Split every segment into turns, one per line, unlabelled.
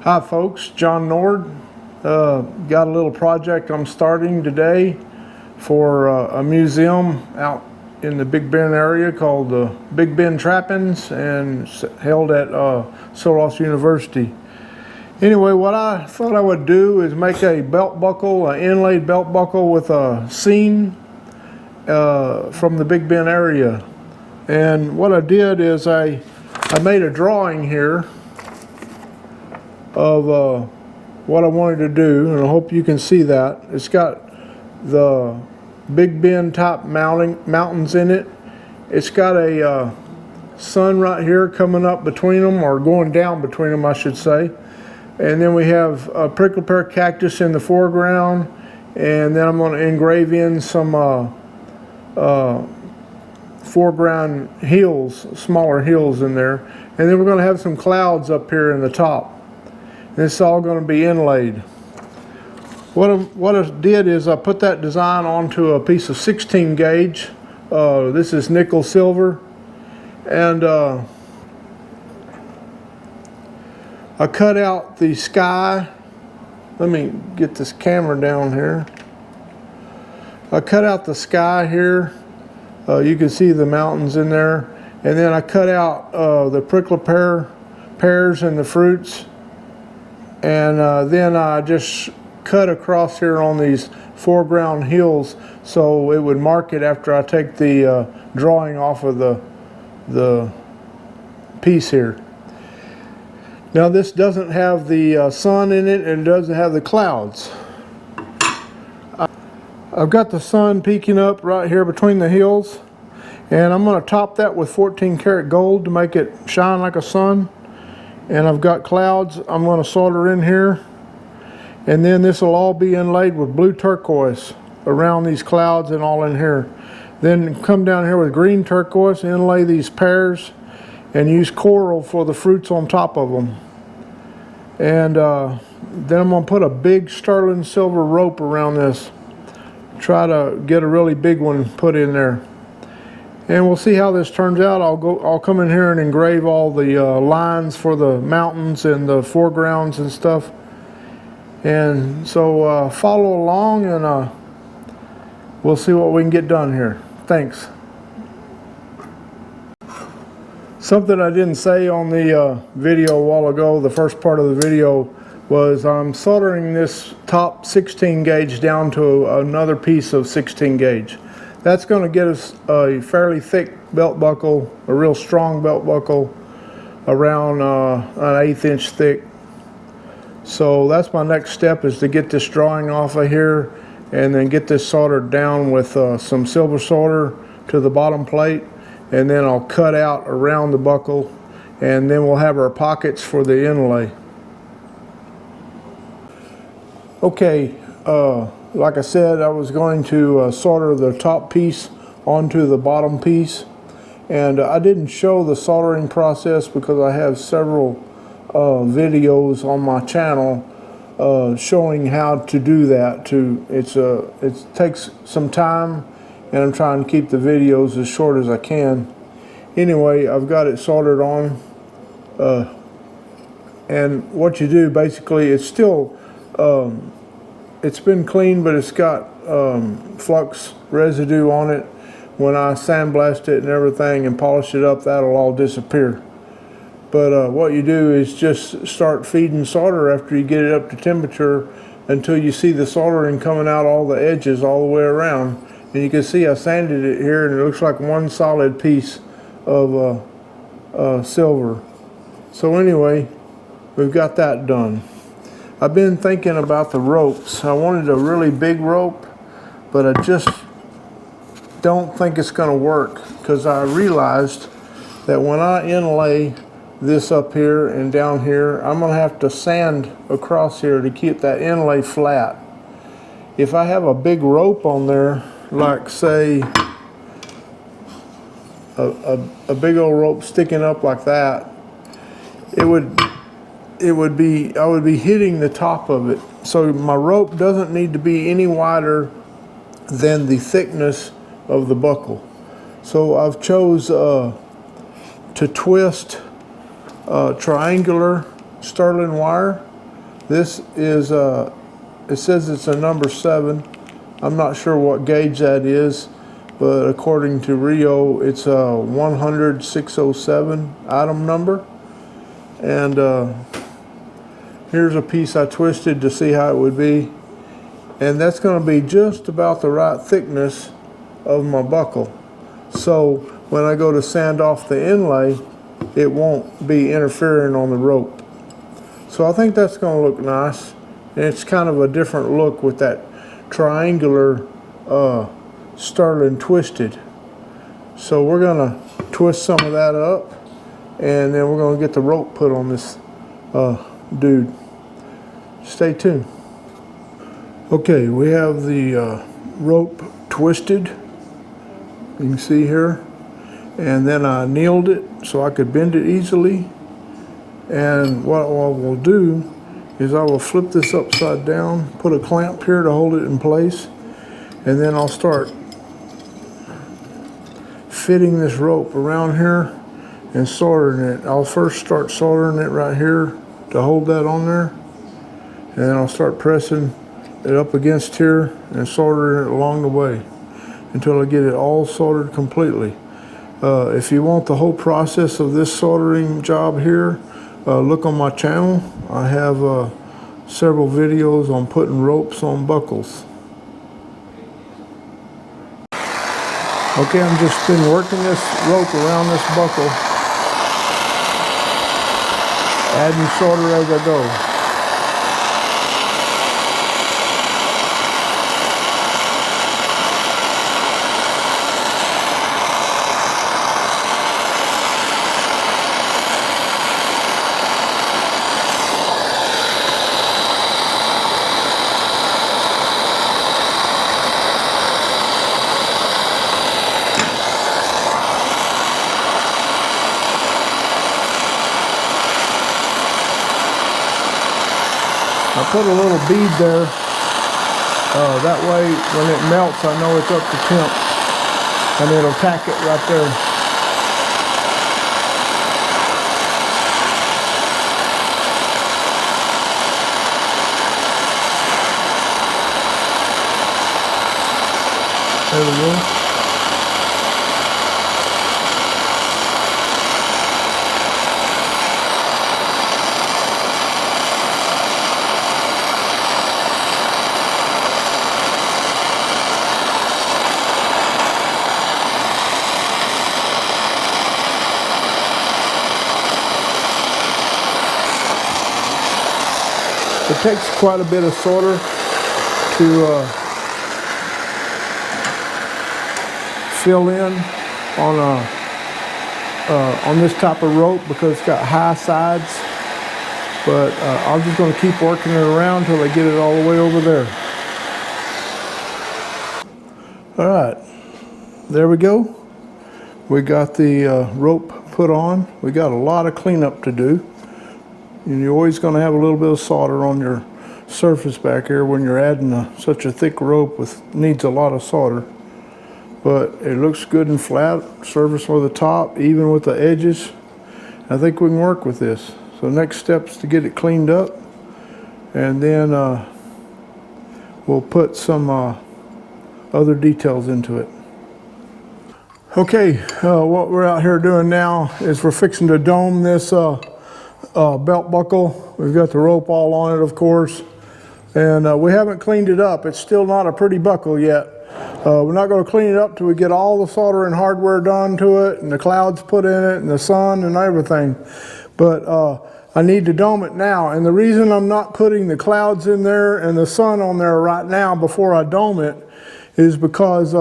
Hi folks, John Nord. Got a little project I'm starting today for a museum out in the Big Bend area called the Big Bend Trappings, and held at Turquoise University. Anyway, what I thought I would do is make a belt buckle, an inlaid belt buckle with a scene from the Big Bend area. And what I did is I made a drawing here of what I wanted to do, and I hope you can see that. It's got the Big Bend top mountains in it. It's got a sun right here coming up between them, or going down between them I should say. And then we have a prickly pear cactus in the foreground, and then I'm going to engrave in some foreground hills, smaller hills in there. And then we're going to have some clouds up here in the top. This is all going to be inlaid. What I did is I put that design onto a piece of 16 gauge. This is nickel silver. And I cut out the sky. Let me get this camera down here. I cut out the sky here. You can see the mountains in there. And then I cut out the prickly pears and the fruits. And then I just cut across here on these foreground hills so it would mark it after I take the drawing off of the piece here. Now this doesn't have the sun in it, and it doesn't have the clouds. I've got the sun peeking up right here between the hills, and I'm going to top that with 14 karat gold to make it shine like a sun. And I've got clouds I'm going to solder in here, and then this will all be inlaid with blue turquoise around these clouds and all in here. Then come down here with green turquoise, inlay these pears, and use coral for the fruits on top of them. And then I'm going to put a big sterling silver rope around this. Try to get a really big one put in there. And we'll see how this turns out. I'll come in here and engrave all the lines for the mountains and the foregrounds and stuff. And so follow along, and we'll see what we can get done here. Thanks. Something I didn't say on the video a while ago, the first part of the video, was I'm soldering this top 16 gauge down to another piece of 16 gauge. That's going to get us a fairly thick belt buckle, a real strong belt buckle, around an 1/8 inch thick. So that's my next step, is to get this drawing off of here and then get this soldered down with some silver solder to the bottom plate, and then I'll cut out around the buckle, and then we'll have our pockets for the inlay. Okay. Like I said, I was going to solder the top piece onto the bottom piece, and I didn't show the soldering process because I have several videos on my channel showing how to do that. It takes some time, and I'm trying to keep the videos as short as I can. Anyway, I've got it soldered on, and what you do basically, it's still it's been cleaned, but it's got flux residue on it. When I sandblast it and everything and polish it up, that'll all disappear. But what you do is just start feeding solder after you get it up to temperature until you see the soldering coming out all the edges all the way around. And you can see I sanded it here, and it looks like one solid piece of silver. So anyway, we've got that done. I've been thinking about the ropes. I wanted a really big rope, but I just don't think it's going to work, because I realized that when I inlay this up here and down here, I'm going to have to sand across here to keep that inlay flat. If I have a big rope on there, like say a big old rope sticking up like that, I would be hitting the top of it. So my rope doesn't need to be any wider than the thickness of the buckle. So I've chose to twist triangular sterling wire This is, it says it's a number 7. I'm not sure what gauge that is, but according to Rio, it's a 100-607 item number. And here's a piece I twisted to see how it would be. And that's going to be just about the right thickness of my buckle. So when I go to sand off the inlay, it won't be interfering on the rope. So I think that's going to look nice. And it's kind of a different look with that triangular sterling twisted. So we're going to twist some of that up, and then we're going to get the rope put on this dude. Stay tuned. Okay, we have the rope twisted, you can see here, and then I nailed it so I could bend it easily. And what I will do is I will flip this upside down, put a clamp here to hold it in place, and then I'll start fitting this rope around here and soldering it. I'll first start soldering it right here to hold that on there, and then I'll start pressing it up against here and soldering it along the way until I get it all soldered completely. If you want the whole process of this soldering job here, look on my channel. I have several videos on putting ropes on buckles. Okay, I'm just been working this rope around this buckle, adding solder as I go. I put a little bead there, that way when it melts I know it's up to temp, and it'll tack it right there. There we go. It takes quite a bit of solder to fill in on this type of rope because it's got high sides. But I'm just going to keep working it around until I get it all the way over there. All right, there we go. We got the rope put on. We got a lot of cleanup to do. And you're always going to have a little bit of solder on your surface back here when you're adding such a thick rope needs a lot of solder. But it looks good and flat, surface for the top, even with the edges. I think we can work with this. So next step is to get it cleaned up, and then we'll put some other details into it. Okay, what we're out here doing now is we're fixing to dome this belt buckle. We've got the rope all on it, of course, and we haven't cleaned it up. It's still not a pretty buckle yet. We're not going to clean it up till we get all the soldering hardware done to it and the clouds put in it and the sun and everything. But I need to dome it now, and the reason I'm not putting the clouds in there and the sun on there right now before I dome it is because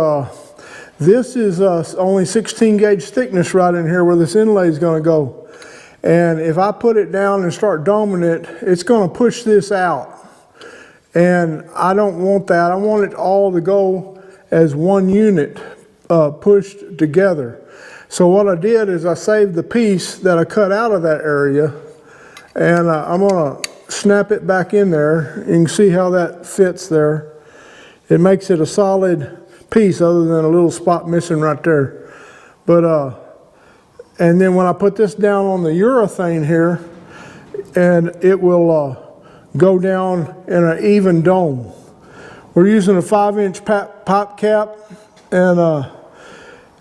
this is only 16 gauge thickness right in here where this inlay is going to go. And if I put it down and start doming it, it's going to push this out. And I don't want that. I want it all to go as one unit pushed together. So what I did is I saved the piece that I cut out of that area, and I'm going to snap it back in there. You can see how that fits there. It makes it a solid piece other than a little spot missing right there. But and then when I put this down on the urethane here, and it will go down in an even dome. We're using a 5-inch pop cap, and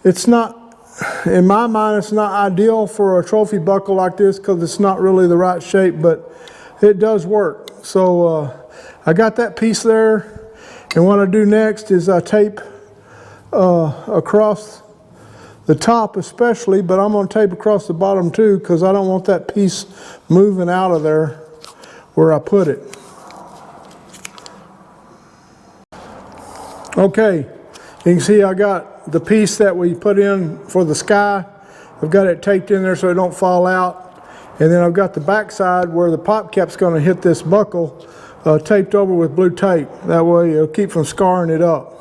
it's not, in my mind, it's not ideal for a trophy buckle like this because it's not really the right shape, but it does work. So I got that piece there, and what I do next is I tape across the top especially, but I'm going to tape across the bottom too because I don't want that piece moving out of there where I put it. Okay, you can see I got the piece that we put in for the sky. I've got it taped in there so it don't fall out. And then I've got the back side where the pop cap's going to hit this buckle taped over with blue tape. That way it'll keep from scarring it up.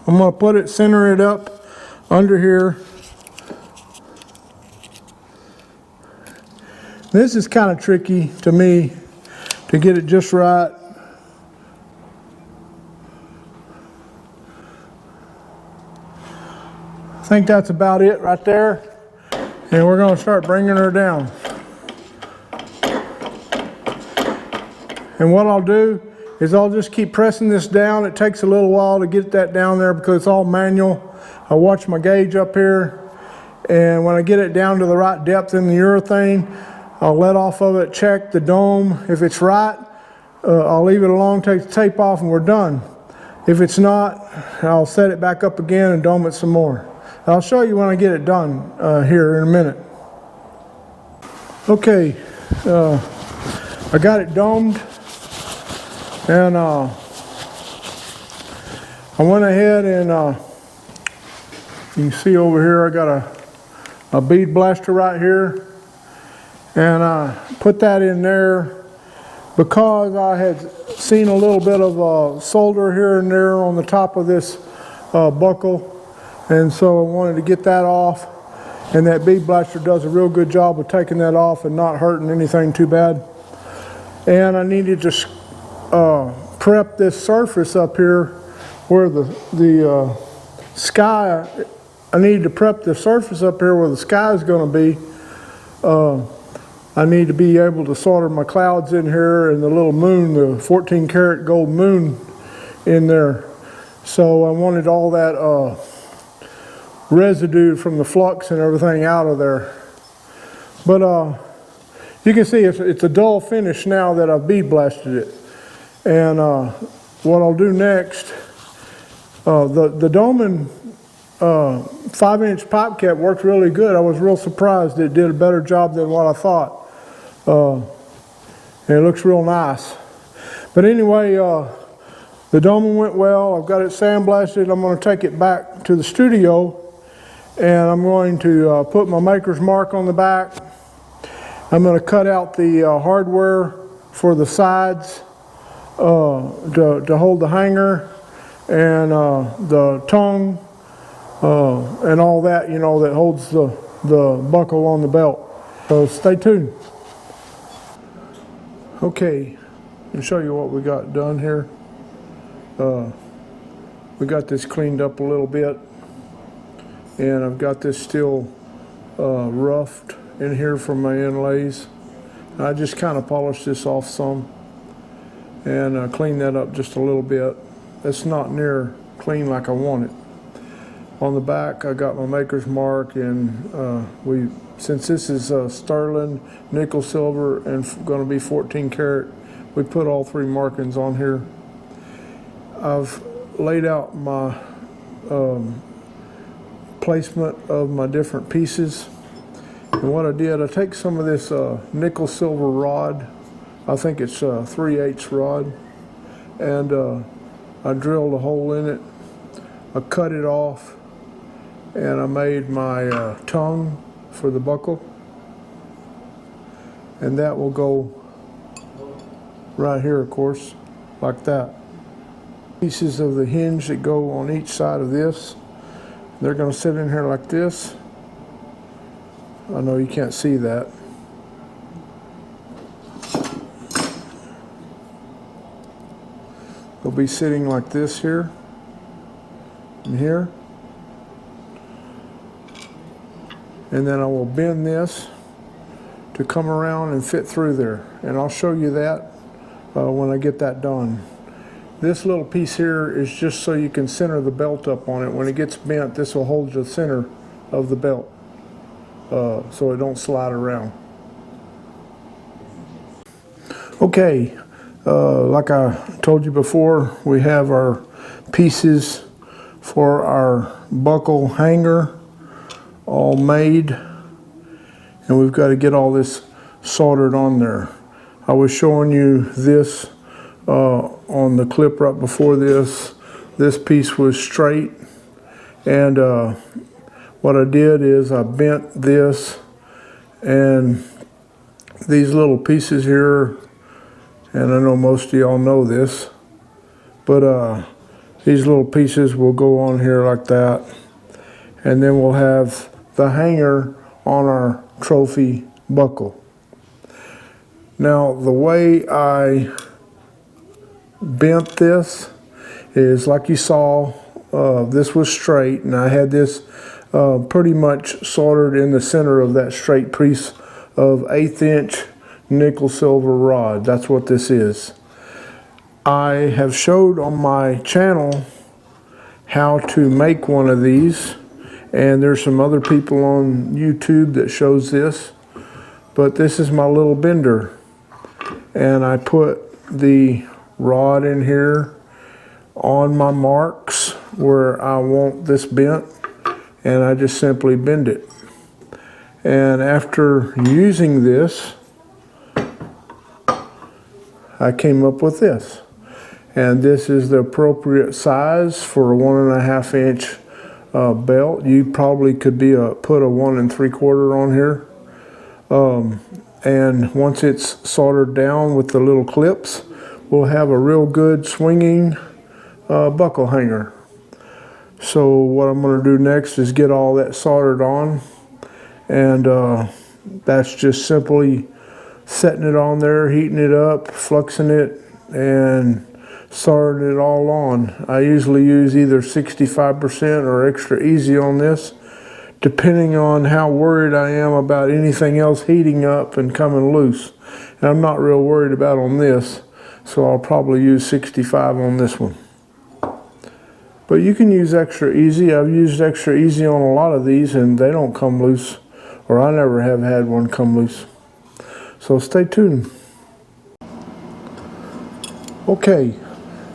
I'm going to put it, center it up under here. This is kind of tricky to me to get it just right. I think that's about it right there. And we're going to start bringing her down. And what I'll do is I'll just keep pressing this down. It takes a little while to get that down there because it's all manual. I watch my gauge up here, and when I get it down to the right depth in the urethane, I'll let off of it, check the dome. If it's right, I'll leave it alone, take the tape off, and we're done. If it's not, I'll set it back up again and dome it some more. I'll show you when I get it done here in a minute. Okay, I got it domed. And I went ahead and you can see over here I got a bead blaster right here, and I put that in there because I had seen a little bit of solder here and there on the top of this buckle, and so I wanted to get that off, and that bead blaster does a real good job of taking that off and not hurting anything too bad. And I needed to prep this surface up here where the sky, I need to prep the surface up here where the sky is going to be. I need to be able to solder my clouds in here and the little moon, the 14 karat gold moon in there. So I wanted all that residue from the flux and everything out of there. But you can see it's a dull finish now that I've bead blasted it. And what I'll do next, the Doman 5-inch pop cap worked really good. I was real surprised it did a better job than what I thought. And it looks real nice. But anyway, the Doman went well. I've got it sandblasted. I'm going to take it back to the studio, and I'm going to put my maker's mark on the back. I'm going to cut out the hardware for the sides to hold the hanger and the tongue and all that, you know, that holds the buckle on the belt. So stay tuned. Okay, I'll show you what we got done here. We got this cleaned up a little bit, and I've got this still roughed in here from my inlays. I just kind of polished this off some and clean that up just a little bit. It's not near clean like I want it. On the back I got my maker's mark, and since this is sterling, nickel, silver, and going to be 14 karat, we put all 3 markings on here. I've laid out my placement of my different pieces, and what I did, I take some of this nickel silver rod. I think it's 3/8 rod, and I drilled a hole in it. I cut it off, and I made my tongue for the buckle, and that will go right here, of course, like that. Pieces of the hinge that go on each side of this, they're going to sit in here like this. I know you can't see that. They'll be sitting like this here and here. And then I will bend this to to come around and fit through there. And I'll show you that when I get that done. This little piece here is just so you can center the belt up on it. When it gets bent, this will hold the center of the belt so it don't slide around. Okay, like I told you before, we have our pieces for our buckle hanger all made, and we've got to get all this soldered on there. I was showing you this on the clip right before this. This piece was straight, and what I did is I bent this, and these little pieces here, and I know most of y'all know this, but these little pieces will go on here like that, and then we'll have the hanger on our trophy buckle. Now, the way I bent this is like you saw, this was straight, and I had this pretty much soldered in the center of that straight piece of 1/8 inch nickel silver rod. That's what this is. I have showed on my channel how to make one of these, and there's some other people on YouTube that shows this, but this is my little bender, and I put the rod in here on my marks where I want this bent, and I just simply bend it. And after using this, I came up with this. And this is the appropriate size for a 1.5 inch belt. You probably could put a 1 3/4 on here. And once it's soldered down with the little clips, we'll have a real good swinging buckle hanger. So what I'm going to do next is get all that soldered on, and that's just simply setting it on there, heating it up, fluxing it, and soldering it all on. I usually use either 65% or extra easy on this, depending on how worried I am about anything else heating up and coming loose. And I'm not real worried about on this, so I'll probably use 65 on this one. But you can use extra easy. I've used extra easy on a lot of these, and they don't come loose, or I never have had one come loose. So stay tuned. Okay,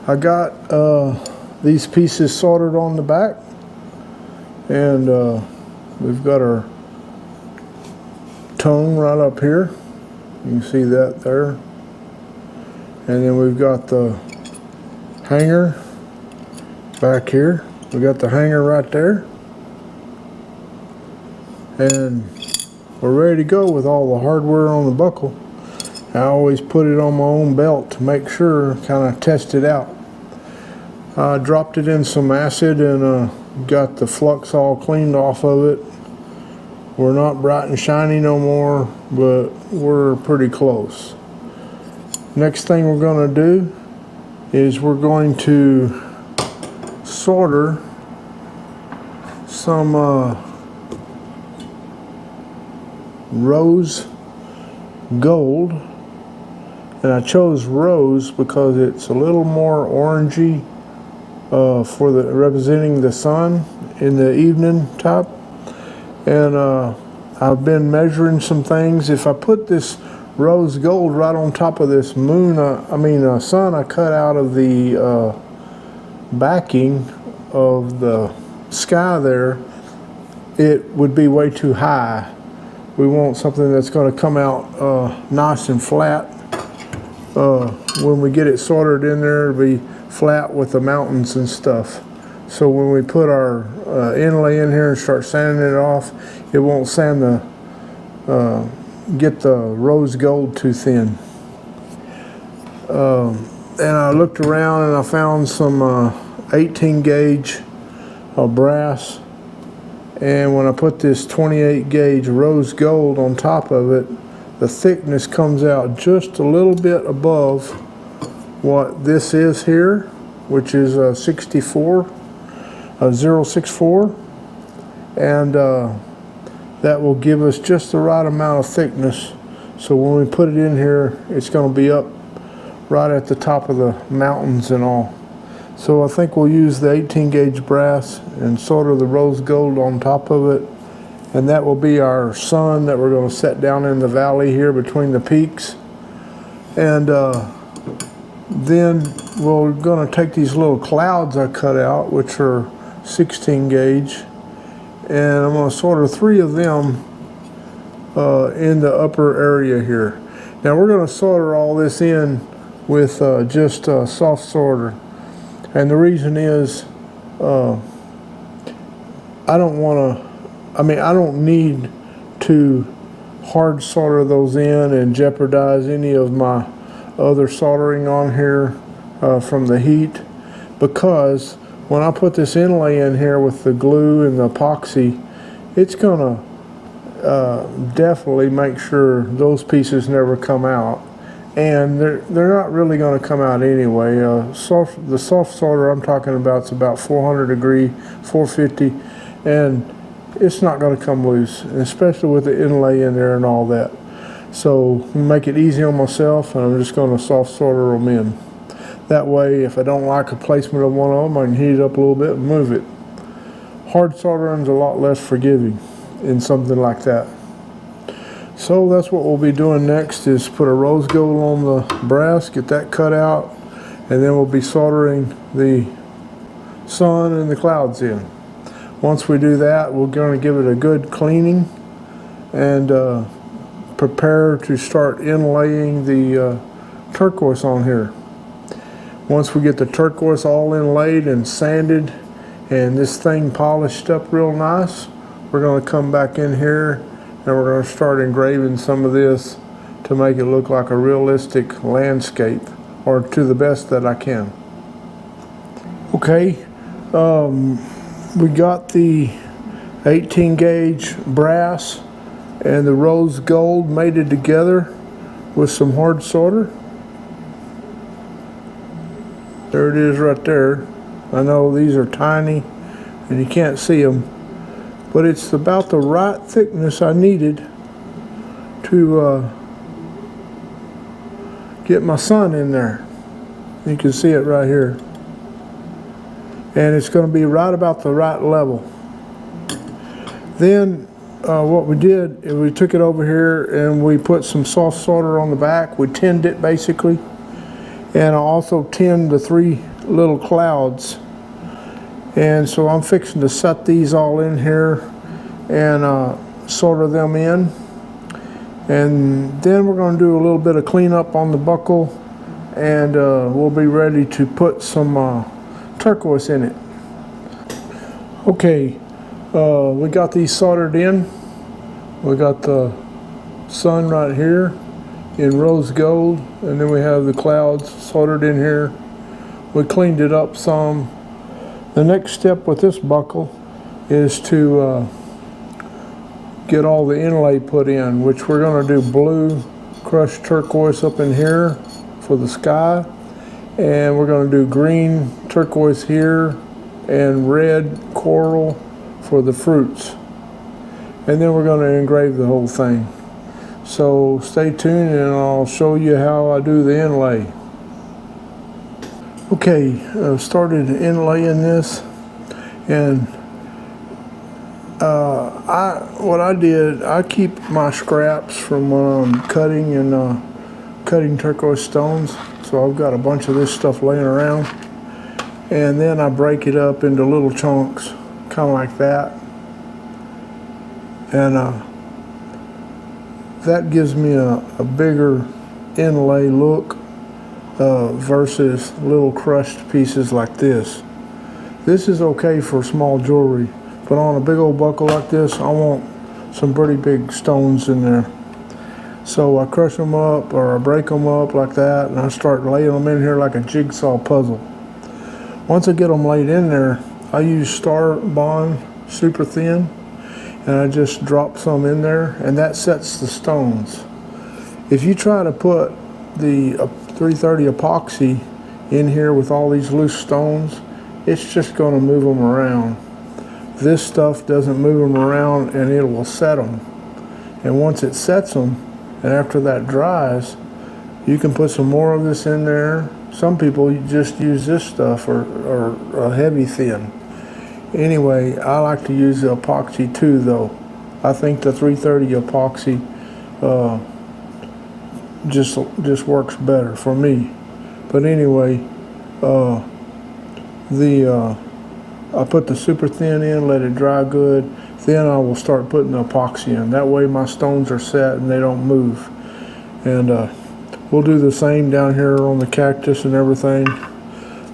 I got these pieces soldered on the back, and we've got our tongue right up here. You can see that there. And then we've got the hanger back here. We got the hanger right there. And we're ready to go with all the hardware on the buckle. I always put it on my own belt to make sure, kind of test it out. I dropped it in some acid and got the flux all cleaned off of it. We're not bright and shiny no more, but we're pretty close. Next thing we're going to do is we're going to solder some rose gold, and I chose rose because it's a little more orangey for the representing the sun in the evening type. And I've been measuring some things. If I put this rose gold right on top of this moon, sun I cut out of the backing of the sky there, it would be way too high. We want something that's going to come out nice and flat. When we get it soldered in there, it'll be flat with the mountains and stuff. So when we put our inlay in here and start sanding it off, it won't sand get the rose gold too thin. And I looked around and I found some 18 gauge brass. And when I put this 28 gauge rose gold on top of it, the thickness comes out just a little bit above what this is here, which is 064, and that will give us just the right amount of thickness So when we put it in here, it's going to be up right at the top of the mountains and all. So I think we'll use the 18 gauge brass and sort of the rose gold on top of it. And that will be our sun that we're going to set down in the valley here between the peaks. And then we're going to take these little clouds I cut out, which are 16 gauge, and I'm going to solder 3 of them in the upper area here. Now we're going to solder all this in with just soft solder, and the reason is I don't need to hard solder those in and jeopardize any of my other soldering on here from the heat, because when I put this inlay in here with the glue and the epoxy, it's gonna definitely make sure those pieces never come out, and they're not really going to come out anyway. The soft solder I'm talking about is about 400 degree, 450, and it's not going to come loose, especially with the inlay in there and all that. So make it easy on myself, and I'm just going to soft solder them in. That way, if I don't like a placement of one of them, I can heat it up a little bit and move it. Hard soldering is a lot less forgiving in something like that. So that's what we'll be doing next, is put a rose gold on the brass, get that cut out, and then we'll be soldering the sun and the clouds in. Once we do that, we're going to give it a good cleaning and prepare to start inlaying the turquoise on here. Once we get the turquoise all inlaid and sanded and this thing polished up real nice, we're going to come back in here and we're going to start engraving some of this to make it look like a realistic landscape, or to the best that I can. Okay, we got the 18 gauge brass and the rose gold mated together with some hard solder. There it is right there. I know these are tiny and you can't see them, but it's about the right thickness I needed to get my sun in there. You can see it right here. And it's going to be right about the right level. Then what we did is we took it over here and we put some soft solder on the back. We tinned it basically. And I also tinned the 3 little clouds. And so I'm fixing to set these all in here and solder them in. And then we're going to do a little bit of cleanup on the buckle, and we'll be ready to put some turquoise in it. Okay, we got these soldered in. We got the sun right here in rose gold, and then we have the clouds soldered in here. We cleaned it up some. The next step with this buckle is to get all the inlay put in, which we're going to do blue crushed turquoise up in here for the sky, and we're going to do green turquoise here and red coral for the fruits, and then we're going to engrave the whole thing. So stay tuned and I'll show you how I do the inlay. Okay, I've started inlaying this, and what I did, I keep my scraps from when I'm cutting and cutting turquoise stones. So I've got a bunch of this stuff laying around, and then I break it up into little chunks, kind of like that, and that gives me a bigger inlay look versus little crushed pieces like this. This is okay for small jewelry, but on a big old buckle like this, I want some pretty big stones in there. So I crush them up, or I break them up like that, and I start laying them in here like a jigsaw puzzle. Once I get them laid in there, I use Star Bond super thin, and I just drop some in there, and that sets the stones. If you try to put the 330 epoxy in here with all these loose stones, it's just going to move them around. This stuff doesn't move them around, and it will set them. And once it sets them, And after that dries, you can put some more of this in there. Some people just use this stuff or a heavy thin. Anyway, I like to use the epoxy too, though. I think the 330 epoxy just works better for me. But anyway, I put the super thin in, let it dry good. Then I will start putting the epoxy in. That way my stones are set and they don't move. And we'll do the same down here on the cactus and everything.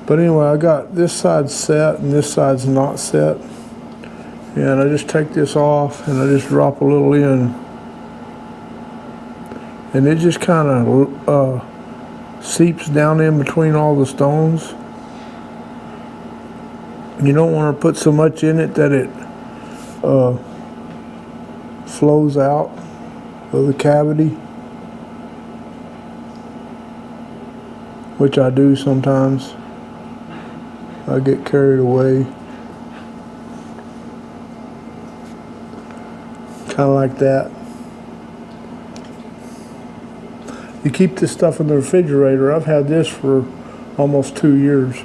But anyway, I got this side set and this side's not set. And I just take this off and I just drop a little in. And it just kind of seeps down in between all the stones. You don't want to put so much in it that it flows out of the cavity, which I do sometimes. I get carried away. Kind of like that. You keep this stuff in the refrigerator. I've had this for almost 2 years.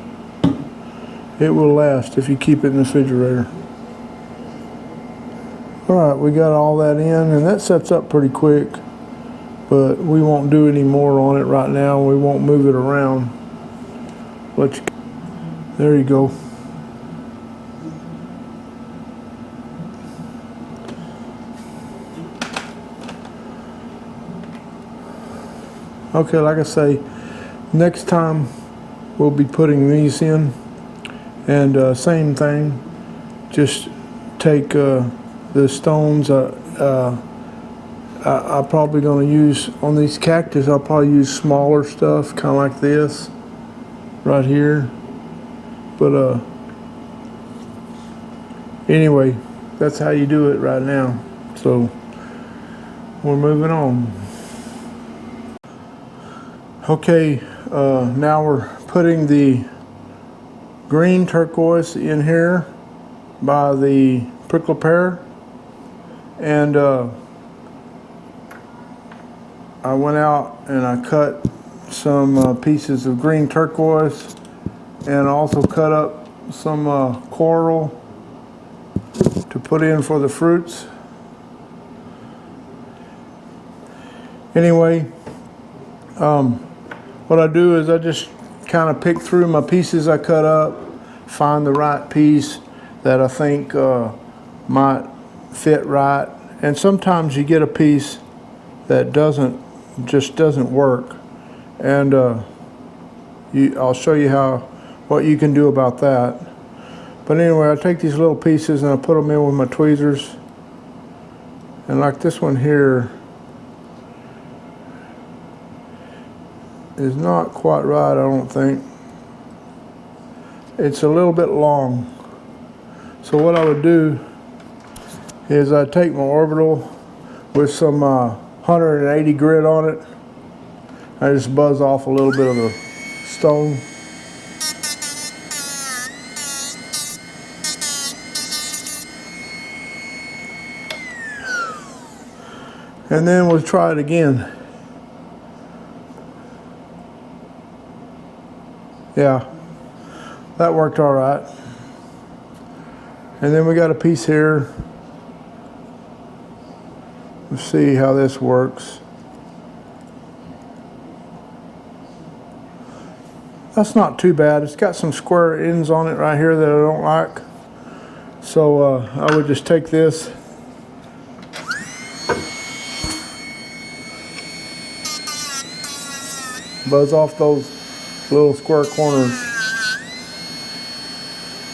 It will last if you keep it in the refrigerator. Alright, we got all that in, and that sets up pretty quick, but we won't do any more on it right now. We won't move it around. There you go. Okay, like I say, next time we'll be putting these in, and same thing, just take the stones. I'm probably going to use, on these cactus, I'll probably use smaller stuff, kind of like this, right here. But anyway, that's how you do it right now. So, we're moving on. Okay, now we're putting the green turquoise in here by the prickle pear, and I went out and I cut some pieces of green turquoise, and also cut up some coral to put in for the fruits. Anyway, what I do is I just kind of pick through my pieces I cut up, find the right piece that I think might fit right. And sometimes you get a piece that just doesn't work. And I'll show you what you can do about that. But anyway, I take these little pieces and I put them in with my tweezers. And like this one here is not quite right, I don't think. It's a little bit long. So what I would do is I take my orbital with some 180 grit on it. I just buzz off a little bit of the stone. And then we'll try it again. Yeah, that worked all right. And then we got a piece here. Let's see how this works. That's not too bad. It's got some square ends on it right here that I don't like. So I would just take this. Buzz off those little square corners.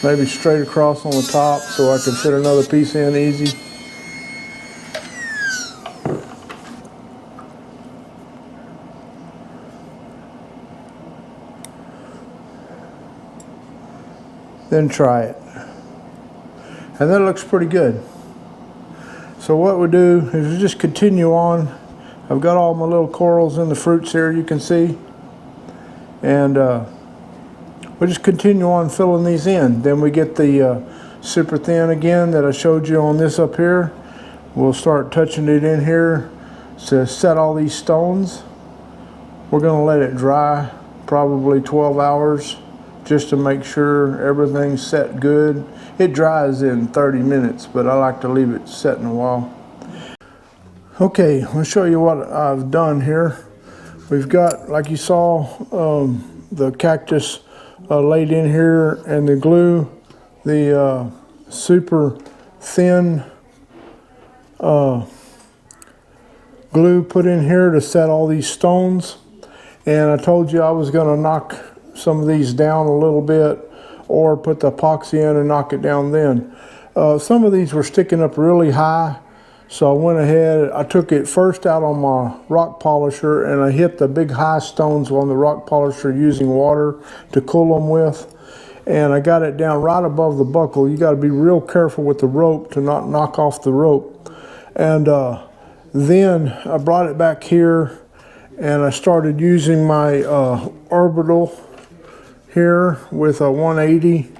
Maybe straight across on the top so I can fit another piece in easy. Then try it. And that looks pretty good. So what we do is we just continue on. I've got all my little corals in the fruits here, you can see. And we'll just continue on filling these in. Then we get the super thin again that I showed you on this up here. We'll start touching it in here to set all these stones. We're going to let it dry probably 12 hours just to make sure everything's set good. It dries in 30 minutes, but I like to leave it setting a while. Okay, let's show you what I've done here. We've got, like you saw, the cactus laid in here, and the glue, the super thin glue put in here to set all these stones. And I told you I was going to knock some of these down a little bit, or put the epoxy in and knock it down then. Some of these were sticking up really high, so I went ahead, I took it first out on my rock polisher, and I hit the big high stones on the rock polisher using water to cool them with. And I got it down right above the buckle. You got to be real careful with the rope to not knock off the rope. And then I brought it back here, and I started using my orbital here with a 180,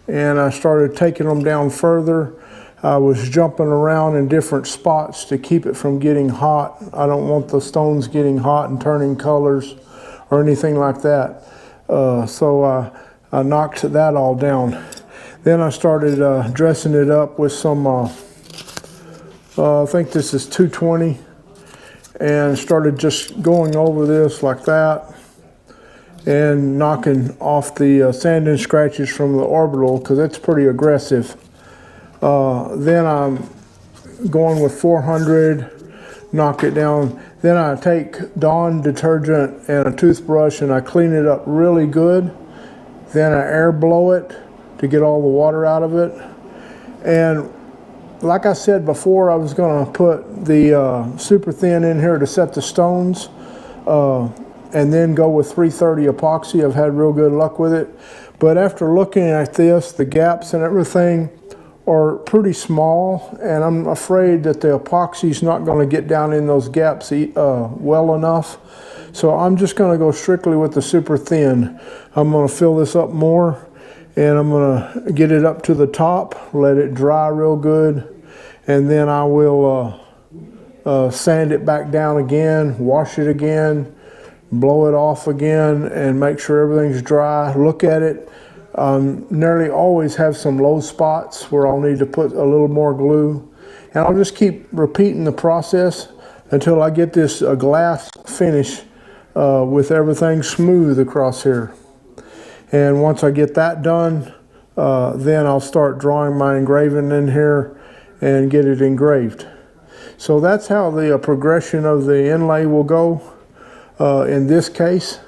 and I started taking them down further. I was jumping around in different spots to keep it from getting hot. I don't want the stones getting hot and turning colors or anything like that. So I knocked that all down. Then I started dressing it up with some, I think this is 220, and started just going over this like that and knocking off the sand and scratches from the orbital, because it's pretty aggressive. Then I'm going with 400, knock it down. Then I take Dawn detergent and a toothbrush and I clean it up really good. Then I air blow it to get all the water out of it. And like I said before, I was going to put the super thin in here to set the stones, and then go with 330 epoxy. I've had real good luck with it. But after looking at this, the gaps and everything are pretty small, and I'm afraid that the epoxy is not going to get down in those gaps well enough. So I'm just going to go strictly with the super thin. I'm going to fill this up more, and I'm going to get it up to the top, let it dry real good, and then I will sand it back down again, wash it again, blow it off again, and make sure everything's dry. Look at it. Nearly always have some low spots where I'll need to put a little more glue, and I'll just keep repeating the process until I get this glass finish with everything smooth across here. And once I get that done, then I'll start drawing my engraving in here and get it engraved. So that's how the progression of the inlay will go in this case.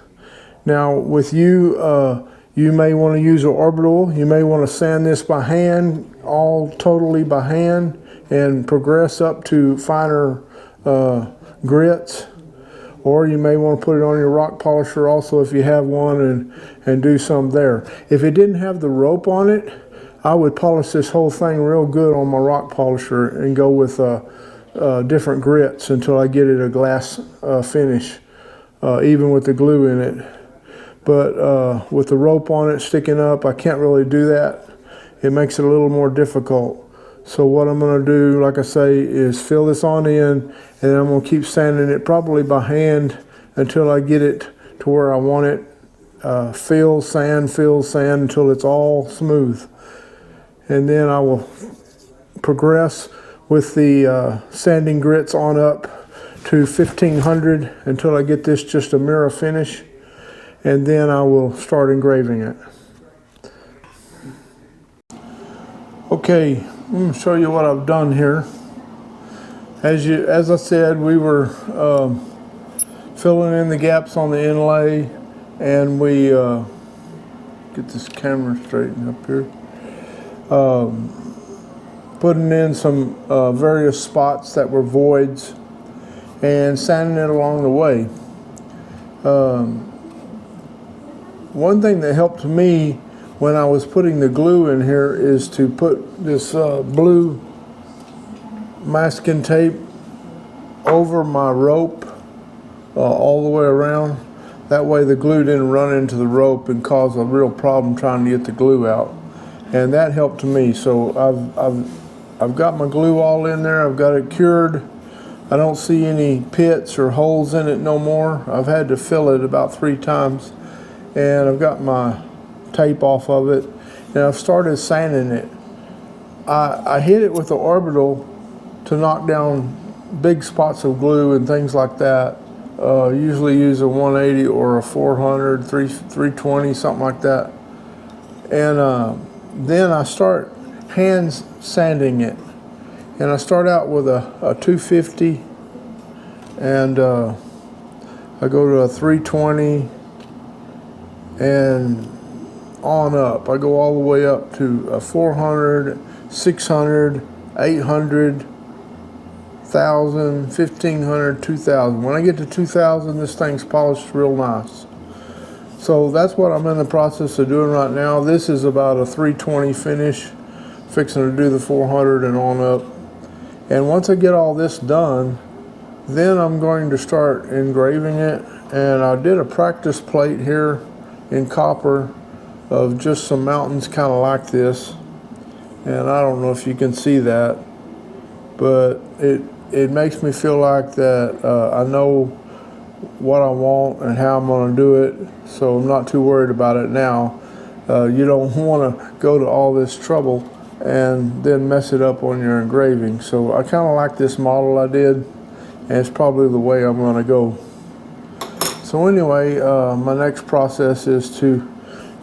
Now with you, you may want to use an orbital. You may want to sand this by hand, all totally by hand, and progress up to finer grits. Or you may want to put it on your rock polisher also if you have one, and do some there. If it didn't have the rope on it, I would polish this whole thing real good on my rock polisher and go with different grits until I get it a glass finish, even with the glue in it. But with the rope on it sticking up, I can't really do that. It makes it a little more difficult. So what I'm going to do, like I say, is fill this on in, and then I'm going to keep sanding it probably by hand until I get it to where I want it. Fill, sand until it's all smooth. And then I will progress with the sanding grits on up to 1500 until I get this just a mirror finish. And then I will start engraving it. Okay, I'm going to show you what I've done here. As I said, we were filling in the gaps on the inlay, and we get this camera straightened up here. Putting in some various spots that were voids and sanding it along the way. One thing that helped me when I was putting the glue in here is to put this blue masking tape over my rope all the way around. That way the glue didn't run into the rope and cause a real problem trying to get the glue out. And that helped me. So I've got my glue all in there. I've got it cured. I don't see any pits or holes in it no more. I've had to fill it about 3 times, and I've got my tape off of it, and I've started sanding it. I hit it with the orbital to knock down big spots of glue and things like that. Usually use a 180 or a 400, 320, something like that. And then I start hand sanding it. And I start out with a 250, and I go to a 320, and on up. I go all the way up to a 400, 600, 800, 1,000, 1,500, 2,000. When I get to 2,000, this thing's polished real nice. So that's what I'm in the process of doing right now. This is about a 320 finish, fixing to do the 400 and on up. And once I get all this done, then I'm going to start engraving it. And I did a practice plate here in copper of just some mountains kind of like this. And I don't know if you can see that, but it makes me feel like that I know what I want and how I'm going to do it, so I'm not too worried about it now. You don't want to go to all this trouble and then mess it up on your engraving. So I kind of like this model I did, and it's probably the way I'm going to go. So anyway, my next process is to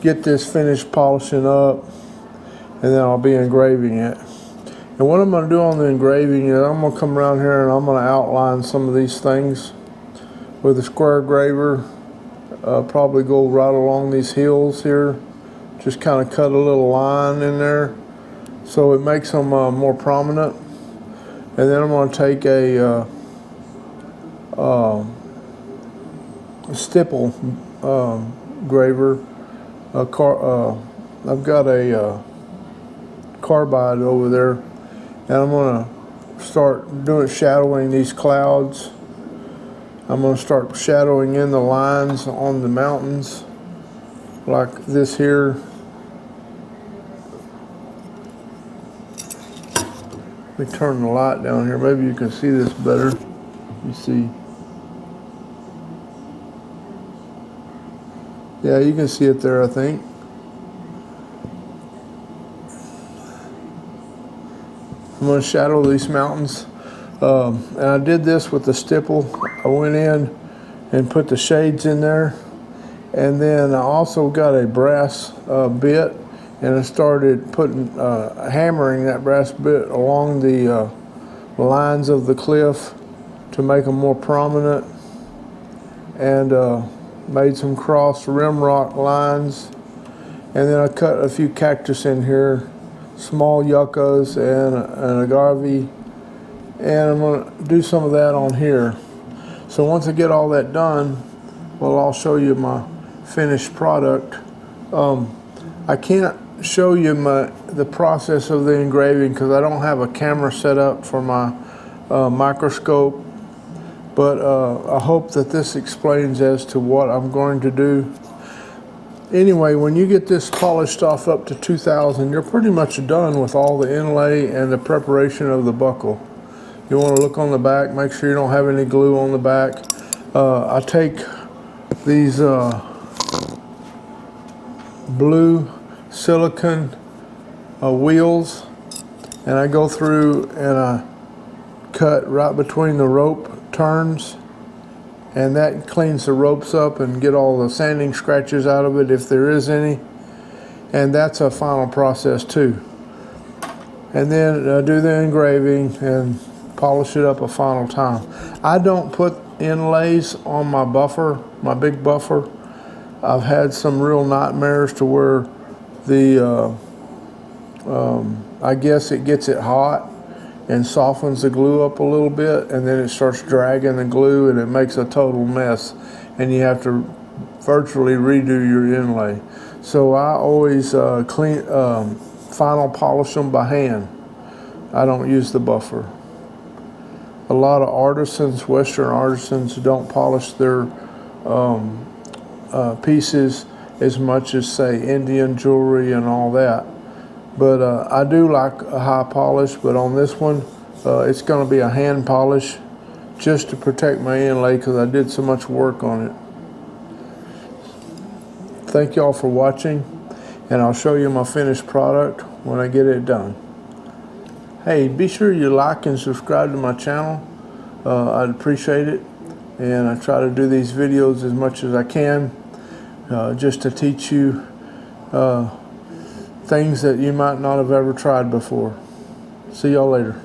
get this finished polishing up, and then I'll be engraving it. And what I'm going to do on the engraving is I'm going to come around here and I'm going to outline some of these things with a square graver. Probably go right along these hills here, just kind of cut a little line in there so it makes them more prominent. And then I'm going to take a stipple graver. I've got a carbide over there, and I'm going to start doing shadowing these clouds. I'm going to start shadowing in the lines on the mountains like this here. Let me turn the light down here. Maybe you can see this better. You see. Yeah, you can see it there, I think. I'm going to shadow these mountains. And I did this with the stipple. I went in and put the shades in there. And then I also got a brass bit, and I started putting, hammering that brass bit along the lines of the cliff to make them more prominent. And made some cross rim rock lines. And then I cut a few cactus in here, small yuccas and an agave. And I'm going to do some of that on here. So once I get all that done, well, I'll show you my finished product. I can't show you the process of the engraving because I don't have a camera set up for my microscope. But I hope that this explains as to what I'm going to do. Anyway, when you get this polished off up to 2,000, you're pretty much done with all the inlay and the preparation of the buckle. You want to look on the back, make sure you don't have any glue on the back. I take these blue silicone wheels, and I go through and I cut right between the rope turns, and that cleans the ropes up and get all the sanding scratches out of it if there is any. And that's a final process too. And then I do the engraving and polish it up a final time. I don't put inlays on my buffer, my big buffer. I've had some real nightmares to where the I guess it gets it hot and softens the glue up a little bit, and then it starts dragging the glue and it makes a total mess, and you have to virtually redo your inlay. So I always final polish them by hand. I don't use the buffer. A lot of artisans, Western artisans, don't polish their pieces as much as, say, Indian jewelry and all that. But I do like a high polish, but on this one, it's going to be a hand polish. just to protect my inlay because I did so much work on it. Thank y'all for watching, and I'll show you my finished product when I get it done. Hey, be sure you like and subscribe to my channel. I'd appreciate it. And I try to do these videos as much as I can, just to teach you things that you might not have ever tried before. See y'all later.